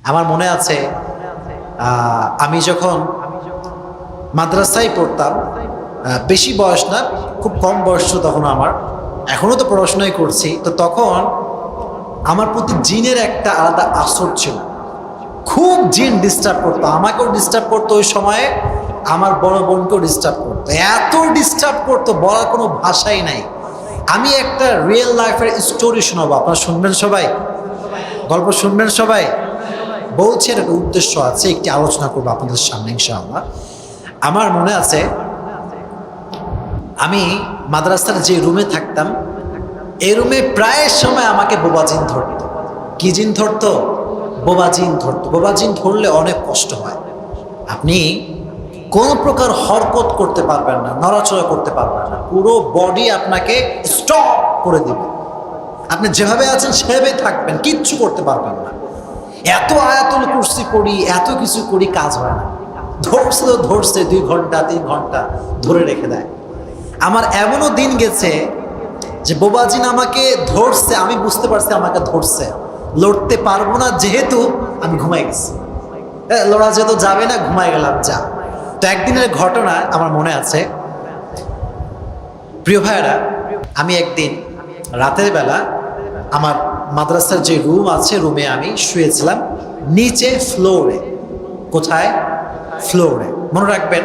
আমার মনে আছে আমি যখন মাদ্রাসায় পড়তাম, বেশি বয়স না, খুব কম বয়স ছিল তখন আমার, এখনও তো পড়াশোনাই করছি, তো তখন আমার প্রতি জিনের একটা আলাদা আসর ছিল। খুব জিন ডিস্টার্ব করতো, আমাকেও ডিস্টার্ব করতো, ওই সময়ে আমার বড় বোনকেও ডিস্টার্ব করতো, এত ডিস্টার্ব করতো বলার কোনো ভাষাই নাই। আমি একটা রিয়েল লাইফের স্টোরি শোনাবো, আপনারা শুনবেন সবাই, গল্প শুনবেন সবাই। বলছি এর একটা উদ্দেশ্য আছে, একটি আলোচনা করবো আপনাদের সামনে ইনশাআল্লাহ। আমার মনে আছে আমি মাদ্রাসার যে রুমে থাকতাম, এই রুমে প্রায় সময় আমাকে বোবা জিন ধরতো। কি জিন ধরতো? বোবা জিন ধরতো। বোবা জিন ধরলে অনেক কষ্ট হয়। আপনি কোনো প্রকার হরকত করতে পারবেন না, নড়াচড়া করতে পারবেন না, পুরো বডি আপনাকে স্টপ করে দিবে। আপনি যেভাবে আছেন সেভাবেই থাকবেন, কিচ্ছু করতে পারবেন না। এত আয়াতুল কুরসি করি, এত কিছু করি, কাজ হয় না। ধরছে তো ধরছে, 2 ঘন্টা 3 ঘন্টা ধরে রেখে দেয়। আমার এমনও দিন গেছে যে বোবাজিন আমাকে ধরছে, আমি বুঝতে পারছি আমাকে ধরছে, লড়তে পারবো না যেহেতু আমি ঘুমাই গেছি। লড়া যেহেতু যাবে না, ঘুমাই গেলাম, যা। তো একদিনের ঘটনা আমার মনে আছে, প্রিয় ভাইয়েরা, আমি একদিন রাতের বেলা আমার মাদ্রাসার যে রুম আছে, রুমে আমি শুয়েছিলাম নিচে ফ্লোরে। কোথায়? ফ্লোরে। মনে রাখবেন,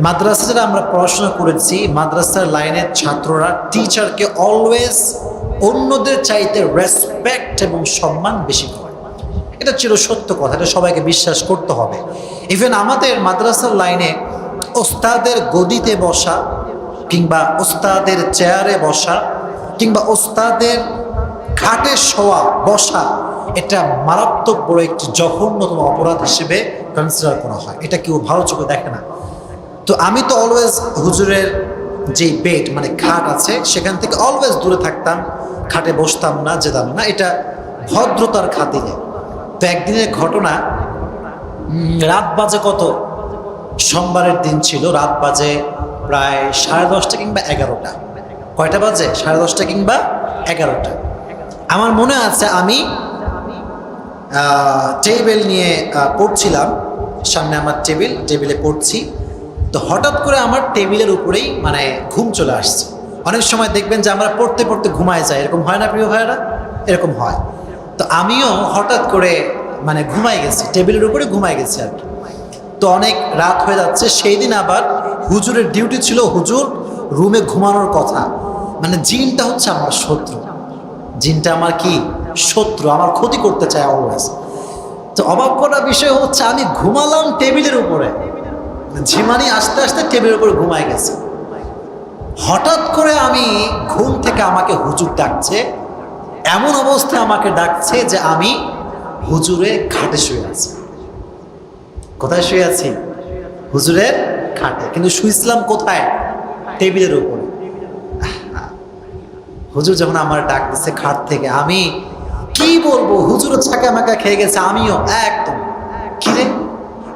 মাদ্রাসা যারা আমরা পড়াশোনা করেছি, মাদ্রাসার লাইনের ছাত্ররা টিচারকে অলওয়েজ অন্যদের চাইতে রেসপেক্ট এবং সম্মান বেশি করে। এটা চির সত্য কথা, এটা সবাইকে বিশ্বাস করতে হবে। ইভেন আমাদের মাদ্রাসার লাইনে ওস্তাদের গদিতে বসা, কিংবা ওস্তাদের চেয়ারে বসা, কিংবা ওস্তাদের খাটে শোয়া বসা, এটা মারাত্মক বড় একটি জঘন্যতম অপরাধ হিসেবে কনসিডার করা হয়। এটা কেউ ভালো চোখে দেখে না। তো আমি তো অলওয়েজ হুজুরের যে বেড মানে খাট আছে সেখান থেকে অলওয়েজ দূরে থাকতাম, খাটে বসতাম না, যেতাম না, এটা ভদ্রতার খাতিরে। তো একদিনের ঘটনা, রাত বাজে কত, সোমবারের দিন ছিল, রাত বাজে প্রায় 10:30 কিংবা 11টা। কয়টা বাজে? 10:30 কিংবা 11টা। আমার মনে আছে আমি টেবিল নিয়ে পড়ছিলাম, সামনে আমার টেবিলে পড়ছি। তো হঠাৎ করে আমার টেবিলের উপরেই মানে ঘুম চলে আসছে। অনেক সময় দেখবেন যে আমরা পড়তে পড়তে ঘুমায় যাই, এরকম হয় না প্রিয় ভাইয়েরা? এরকম হয়। তো আমিও হঠাৎ করে মানে ঘুমাই গেছি, টেবিলের উপরে ঘুমাই গেছি আর কি। তো অনেক রাত হয়ে যাচ্ছে, সেই দিন আবার হুজুরের ডিউটি ছিল, হুজুর রুমে ঘুমানোর কথা। মানে জিনটা হচ্ছে আমার শত্রু, জিনটা আমার কি? শত্রু, আমার ক্ষতি করতে চায় অলওয়েজ। তো অবাক করার বিষয় হচ্ছে, আমি ঘুমালাম টেবিলের উপরে, ঝিমানি আস্তে আস্তে টেবিলের উপরে ঘুমায় গেছে। হঠাৎ করে আমি ঘুম থেকে আমাকে হুজুর ডাকছে, এমন অবস্থায় আমাকে ডাকছে যে আমি হুজুরের খাটে শুয়ে আছি। কোথায় শুয়ে আছি? হুজুরের খাটে। কিন্তু শুয়েছিলাম কোথায়? টেবিলের উপরে। হুজুর যখন আমার ডাক দিচ্ছে খাট থেকে, আমি কি বলবো, হুজুরও ছাকা মাকা খেয়ে গেছে, আমিও একদম। কিরে,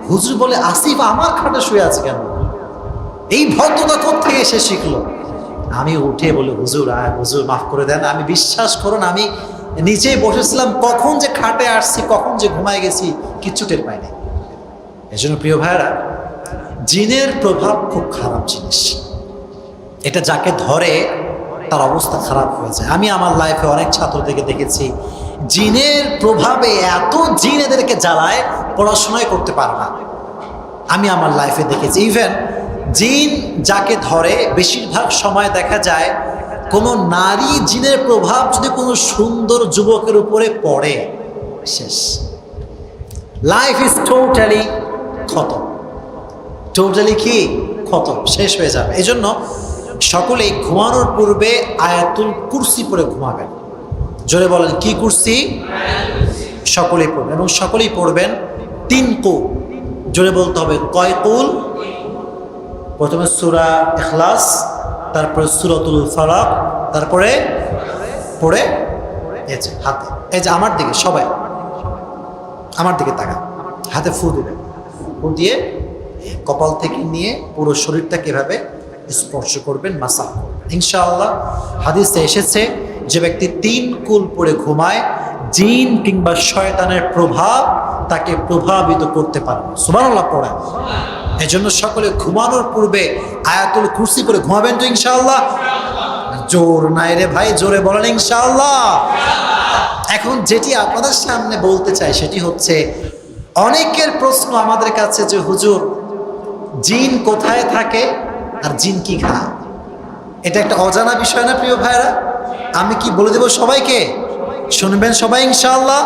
হুজুর বলে আসিফ আমার খাটে শুয়ে আছে কেন? এই ভদ্রতা কোত্থেকে এসে শিখলো? আমি উঠে বলে, হুজুর হুজুর মাফ করে দেন, আমি বিশ্বাস করুন আমি নিচেই বসেছিলাম, কখন যে খাটে আসছি, কখন যে ঘুমায় গেছি কিচ্ছু টের পাইনি। এই জন্য প্রিয় ভাইয়েরা, জিনের প্রভাব খুব খারাপ জিনিস। এটা যাকে ধরে তার অবস্থা খারাপ হয়ে যায়। আমি আমার লাইফে অনেক ছাত্রদেরকে দেখেছি, জিনের প্রভাবে এত জিন এদেরকে জ্বালায়, পড়াশোনাই করতে পারে না। আমি আমার লাইফে দেখেছি, ইভেন জিন যাকে ধরে বেশিরভাগ সময় দেখা যায় কোনো নারী জিনের প্রভাব যদি কোনো সুন্দর যুবকের উপরে পড়ে, শেষ, লাইফ ইজ টোটালি খতম। টোটালি কি খতম, শেষ হয়ে যাবে। এই জন্য সকলেই ঘুমানোর পূর্বে আয়াতুল কুরসি পড়ে ঘুমাবেন। জোরে বলেন, কি কুরসি? সকলেই পড়বেন, এবং সকলেই পড়বেন 3 কুল। জোরে বলতে হবে, কয় কুল? প্রথমে সূরা ইখলাস, তারপরে সূরাতুল ফালাক, তারপরে পড়ে এই যে হাতে, এই যে আমার দিকে, সবাই আমার দিকে তাকান, হাতে ফু দিবেন। ফু দিয়ে কপাল থেকে নিয়ে পুরো শরীরটাকে এভাবে স্পর্শ করবেন, মাসাজ করবেন। ইনশাআল্লাহ হাদিসে এসেছে, যে ব্যক্তি 3 কুল পড়ে ঘুমায়, জিন কিংবা শয়তানের প্রভাব তাকে প্রভাবিত করতে পারবে। সুবহানাল্লাহ পড়া। এই জন্য সকলে ঘুমানোর পূর্বে আয়াতুল কুরসি পড়ে ঘুমাবেন তো ইনশাআল্লাহ? জোর নাই রে ভাই, জোরে বলেন ইনশাআল্লাহ। এখন যেটি আপনাদের সামনে বলতে চাই সেটি হচ্ছে, অনেকের প্রশ্ন আমাদের কাছে যে হুজুর জিন কোথায় থাকে আর জিন কি খায়? এটা একটা অজানা বিষয় না প্রিয় ভাইরা? আমি কি বলে দেব সবাইকে? শুনবেন সবাই ইনশাআল্লাহ?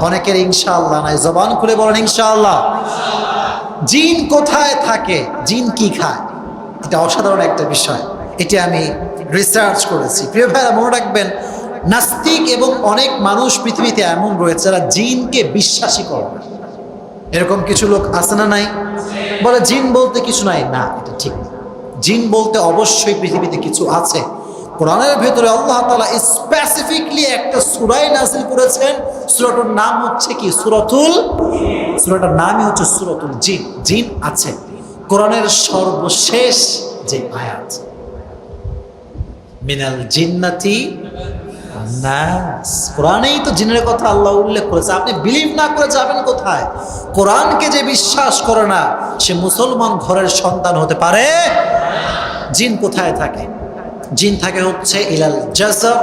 অনেকের ইনশাআল্লাহ নাই, জবান খুলে বলেন ইনশাআল্লাহ। জিন কোথায় থাকে, জিন কি খায়, এটা অসাধারণ একটা বিষয়। এটি আমি রিসার্চ করেছি। প্রিয় ভাইরা মনে রাখবেন, নাস্তিক এবং অনেক মানুষ পৃথিবীতে এমন রয়েছে যারা জিনকে বিশ্বাসই করে না। এরকম কিছু লোক আছে না নাই? বলে জিন বলতে কিছু নাই। না, এটা ঠিক না। জিন বলতে অবশ্যই পৃথিবীতে কিছু আছে। কোরআনের ভেতরে আল্লাহ তাআলা স্পেসিফিকলি একটা সূরা নাযিল করেছেন। সূরাটার নাম হচ্ছে কি? সূরাটার নামই হচ্ছে সূরাতুল জিন। জিন আছে। কোরআনের সর্বশেষ যে আয়াত, মিনাল জিন্নাতি নাস, কোরআনেই তো জিনের কথা আল্লাহ উল্লেখ করেছে। আপনি বিলিভ না করে যাবেন কোথায়? কোরআনকে যে বিশ্বাস করে না সে মুসলমান ঘরের সন্তান হতে পারে? জিন কোথায় থাকে? জিন থাকে হচ্ছে ইলাল জাযা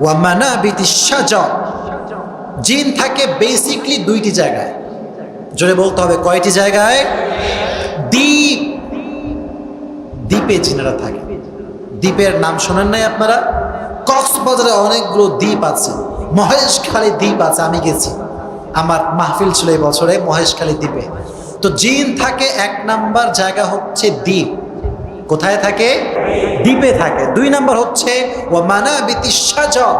ওয়া মানাবিতিশ শাজার। জিন থাকে বেসিকলি দুইটি জায়গায়। জোরে বলতে হবে, কয়টি জায়গায়? দ্বীপ, দ্বীপে জিনেরা থাকে। দ্বীপের নাম শোনেন নাই আপনারা? কক্সবাজারে অনেকগুলো দ্বীপ আছে, মহেশখালী দ্বীপ আছে, আমি গেছি, আমার মাহফিল ছিল এই বছরে মহেশখালী দ্বীপে। তো জিন থাকে এক নাম্বার জায়গা হচ্ছে দ্বীপ। কোথায় থাকে? দ্বীপে থাকে। দুই নাম্বার হচ্ছে ওয়া মানাবিতিশ শাজার,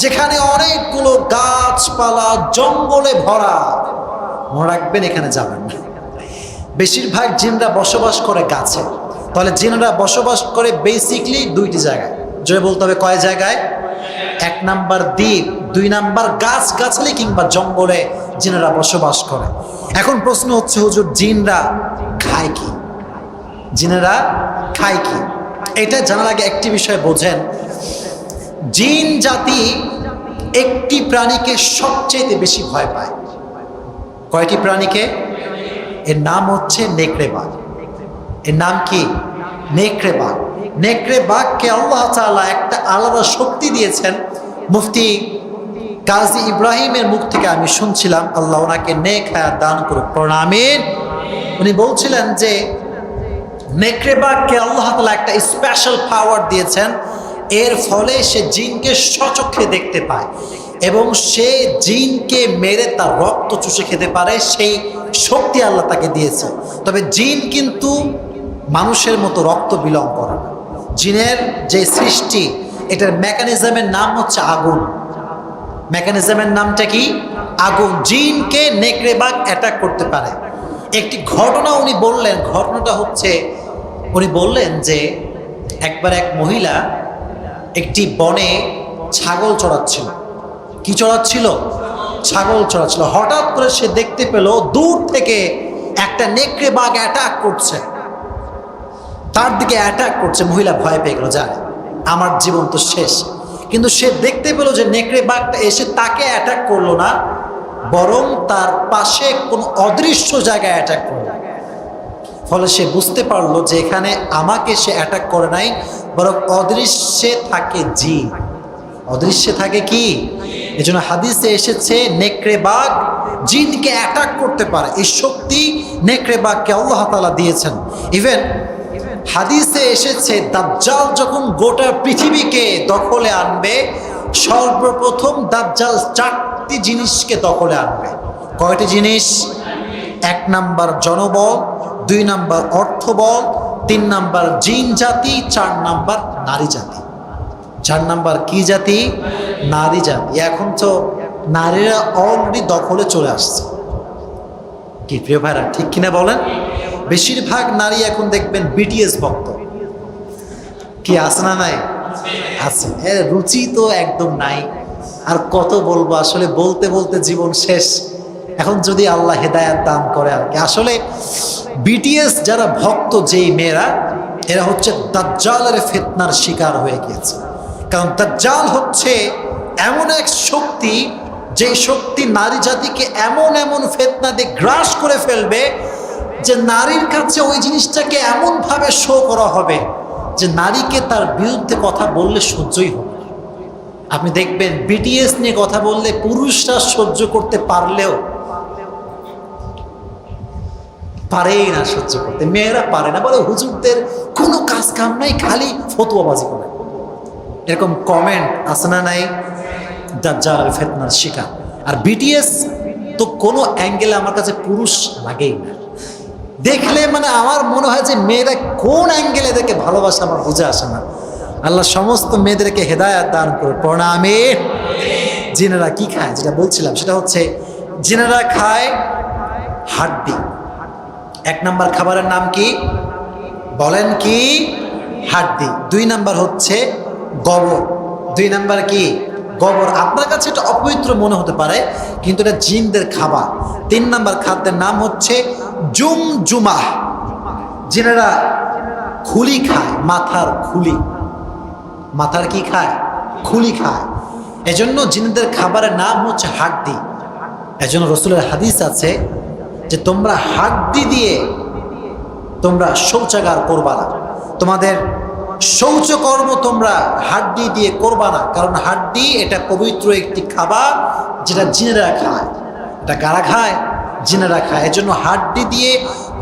যেখানে অনেকগুলো গাছপালা জঙ্গলে ভরা। মনে রাখবেন, এখানে যাবেন না। বেশিরভাগ জিনরা বসবাস করে গাছে। তাহলে জিনরা বসবাস করে বেসিকলি দুইটি জায়গায়। জয় বলতে হবে, কয় জায়গায়? এক নাম্বার দ্বীপ, দুই নাম্বার গাছ গাছালি কিংবা জঙ্গলে জিনেরা বসবাস করে। এখন প্রশ্ন হচ্ছে, হুজুর জিনরা খায় কি? জিনেরা খায় কি? এটা জানার আগে একটি বিষয় বোঝেন। জিন জাতি একটি প্রাণীকে সবচেয়ে বেশি ভয় পায়। কয়টি প্রাণীকে? এর নাম হচ্ছে নেকড়ে বাঘ। এর নাম কি? নেকড়ে বাঘ। নেকড়ে বাঘকে আল্লাহ তাআলা একটা আলাদা শক্তি দিয়েছেন। মুফতি কাজী ইব্রাহিমের মুখ থেকে আমি শুনছিলাম, আল্লাহ ওনাকে নেক হায়াত দান করুক, প্রণামিন। উনি বলছিলেন যে নেকড়ে বাঘকে আল্লাহ তাআলা একটা স্পেশাল পাওয়ার দিয়েছেন। এর ফলে সে জিনকে স্বচক্ষে দেখতে পায় এবং সে জিনকে মেরে তার রক্ত চুষে খেতে পারে। সেই শক্তি আল্লাহ তাকে দিয়েছে। তবে জিন কিন্তু মানুষের মতো রক্ত বিলং করে না। জিনের যে সৃষ্টি, এটার মেকানিজমের নাম হচ্ছে আগুন। মেকানিজমের নামটা কি? আগুন। জিনকে নেকড়ে বাঘ অ্যাটাক করতে পারে। একটি ঘটনা উনি বললেন। ঘটনাটা হচ্ছে, উনি বললেন যে একবার এক মহিলা একটি বনে ছাগল চড়াচ্ছিল। কি চড়াচ্ছিল? ছাগল চড়াচ্ছিল। হঠাৎ করে সে দেখতে পেল দূর থেকে একটা নেকড়ে বাঘ অ্যাটাক করছে, তার দিকে অ্যাটাক করছে। মহিলা ভয় পেয়ে গেল, যায় আমার জীবন তো শেষ। কিন্তু সে দেখতে পেল যে নেকড়ে বাঘটা এসে তাকে অ্যাটাক করলো না, বরং তার পাশে কোন অদৃশ্য জায়গায় অ্যাটাক করলো। ফলে সে বুঝতে পারলো যে এখানে আমাকে সে অ্যাটাক করে নাই, বরং অদৃশ্যে থাকে জিন। অদৃশ্যে থাকে কি? এজন্য হাদিসে এসেছে নেকড়ে বাঘ জিনকে অ্যাটাক করতে পারে। এই শক্তি নেকড়ে বাঘকে আল্লাহ তাআলা দিয়েছেন। ইভেন হাদিসে এসেছে দাজ্জাল যখন গোটা পৃথিবীকে দখলে আনবে, সর্বপ্রথম দাজ্জাল চারটি জিনিসকে দখলে আনবে। কয়টি জিনিস? এক নাম্বার জনবল, দুই নাম্বার অর্থবল, তিন নাম্বার জিন জাতি, চার নাম্বার নারী জাতি। চার নাম্বার কি জাতি? নারী জাতি। এখন তো নারীরা অলরেডি দখলে চলে আসছে। কি প্রিয় ভাইরা, ঠিক কিনা বলেন? বেশিরভাগ নারী এখন দেখবেন বিটিএস ভক্ত। কি আছে না নাই? আছে। এর রুচি তো একদম নাই। আর কত বলবো, আসলে বলতে বলতে জীবন শেষ। এখন যদি আল্লাহ হেদায়েত দান করে আর কি। আসলে বিটিএস যারা ভক্ত, যেই মেয়েরা, এরা হচ্ছে দাজ্জালের ফিতনার শিকার হয়ে গিয়েছে। কারণ দাজ্জাল হচ্ছে এমন এক শক্তি, যে শক্তি নারী জাতিকে এমন এমন ফিতনা দিয়ে গ্রাস করে ফেলবে যে নারীর কাছে ওই জিনিসটাকে এমনভাবে শো করা হবে যে নারীকে তার বিরুদ্ধে কথা বললে সহ্যই হবে না। আপনি দেখবেন বিটিএস নিয়ে কথা বললে পুরুষরা সহ্য করতে পারলেও পারেই না সহ্য করতে, মেয়েরা পারে না, বলে হুজুরদের কোনো কাজ কাম নাই, খালি ফতুয়াবাজি করে। এরকম কমেন্ট আছে না নাই? দাজ্জাল ফিতনার শিকার। আর বিটিএস তো কোনো অ্যাঙ্গেলে আমার কাছে পুরুষ লাগেই না, দেখলে মানে আমার মনে হয় যে মেয়েরা কোন অ্যাঙ্গেলে এদেরকে ভালোবাসা আমার বুঝে আসে না। আল্লাহ সমস্ত মেয়েদেরকে হেদায়েত দান করে পড়না আমিন। জিনেরা কি খায়, যেটা বলছিলাম সেটা হচ্ছে জিনেরা খায় হাড্ডি। এক নাম্বার খাবারের নাম কি বলেন? কি? হাড্ডি। 2 নাম্বার হচ্ছে গোবর। 2 নাম্বার কি? গোবর। আপনার কাছে এটা অপবিত্র মনে হতে পারে, কিন্তু এটা জিনদের খাবার। 3 নাম্বার খাদ্যের নাম হচ্ছে জুমজুমাহ। জিনেরা খুলি খায়, মাথার খুলি। মাথার কি খায়? খুলি খায়। এজন্য জিনদের খাবারের নাম হচ্ছে হাড্ডি। এজন্য রাসূলের হাদিস আছে যে তোমরা হাড্ডি দিয়ে তোমরা শৌচাগার করবা না, তোমাদের শৌচকর্ম তোমরা হাড্ডি দিয়ে করবা না, কারণ হাড্ডি এটা পবিত্র একটি খাবার যেটা জিনেরা খায়। এটা কারা খায়? জিনেরা খায়। এজন্য হাড্ডি দিয়ে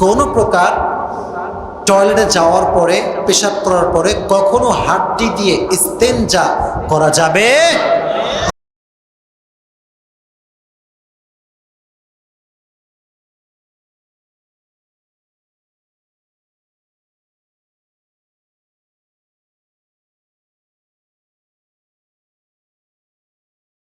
কোনো প্রকার টয়লেটে যাওয়ার পরে, পেশাব করার পরে কখনো হাড্ডি দিয়ে ইস্তেঞ্জা করা যাবে